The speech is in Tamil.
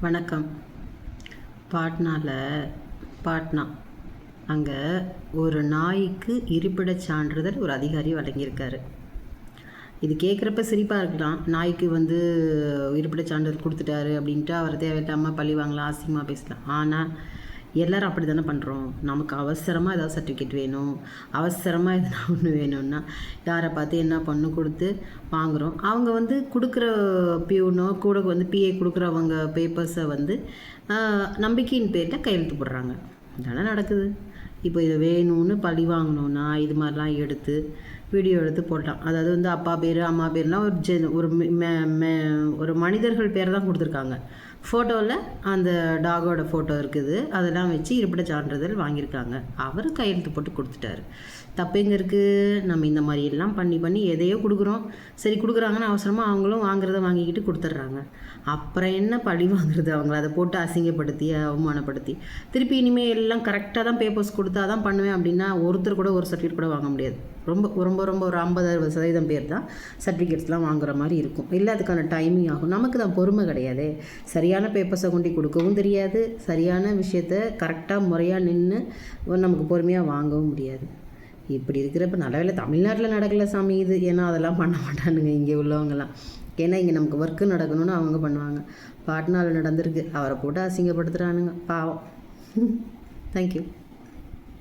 வணக்கம். பாட்னா அங்கே ஒரு நாய்க்கு இருப்பிடச் சான்றிதழ் ஒரு அதிகாரி வழங்கியிருக்காரு. இது கேட்குறப்ப சிரிப்பாக இருக்கலாம். நாய்க்கு இருப்பிடச் சான்றிதழ் கொடுத்துட்டாரு அப்படின்ட்டு அவர் தேவையில்லாமல் பழி வாங்கலாம், அசிங்கமாக பேசலாம். ஆனால் எல்லோரும் அப்படி தானே பண்ணுறோம். நமக்கு அவசரமாக ஏதாவது சர்டிஃபிகேட் வேணும், அவசரமாக எதுனா ஒன்று வேணும்னா யாரை பார்த்து என்ன பண்ணு கொடுத்து வாங்குகிறோம். அவங்க கொடுக்குற பியூனோ கூட பிஏ கொடுக்குறவங்க பேப்பர்ஸை நம்பிக்கையின் பேரில் கையெழுத்து போடுறாங்க. இதெல்லாம் நடக்குது. இப்போ இதை வேணும்னு பழி வாங்கணுன்னா இது மாதிரிலாம் எடுத்து வீடியோ எடுத்து போடலாம். அதாவது அப்பா பேர் அம்மா பேர்லாம் ஒரு மனிதர்கள் பேர் தான் கொடுத்துருக்காங்க. ஃபோட்டோவில் அந்த டாகோட ஃபோட்டோ இருக்குது. அதெல்லாம் வச்சு இருப்பிடச் சான்றிதழ் வாங்கியிருக்காங்க. அவர் கையெழுத்து போட்டு கொடுத்துட்டாரு. தப்பு எங்கே இருக்குது? நம்ம இந்த மாதிரி எல்லாம் பண்ணி எதையோ கொடுக்குறோம். சரி கொடுக்குறாங்கன்னு அவசரமாக அவங்களும் வாங்குறத வாங்கிக்கிட்டு கொடுத்துட்றாங்க. அப்புறம் என்ன பழி வாங்குறது? அவங்கள அதை போட்டு அசிங்கப்படுத்தி அவமானப்படுத்தி திருப்பி இனிமேல் எல்லாம் கரெக்டாக தான் பேப்பர்ஸ் கொடுத்தா தான் பண்ணுவேன் அப்படின்னா ஒருத்தர் கூட ஒரு சர்டிஃபிகேட் கூட வாங்க முடியாது. ரொம்ப ரொம்ப ரொம்ப ஒரு 50-60% பேர் தான் சர்டிஃபிகேட்ஸ்லாம் வாங்குற மாதிரி இருக்கும். இல்லை அதுக்கான டைமிங் ஆகும். நமக்கு தான் பொறுமை கிடையாது. சரியான பேப்பர்ஸை கொண்டு கொடுக்கவும் தெரியாது. சரியான விஷயத்த கரெக்டாக முறையாக நின்று நமக்கு பொறுமையாக வாங்கவும் முடியாது. இப்படி இருக்கிறப்ப நல்ல வேலை தமிழ்நாட்டில் நடக்கலை சாமி இது. ஏன்னா அதெல்லாம் பண்ண மாட்டானுங்க இங்கே உள்ளவங்கலாம். ஏன்னா இங்கே நமக்கு ஒர்க்கு நடக்கணும்னு அவங்க பண்ணுவாங்க. பாட்னாவில் நடந்திருக்கு. அவரை போட்டு அசிங்கப்படுத்துகிறானுங்க பாவம். தேங்க்யூ.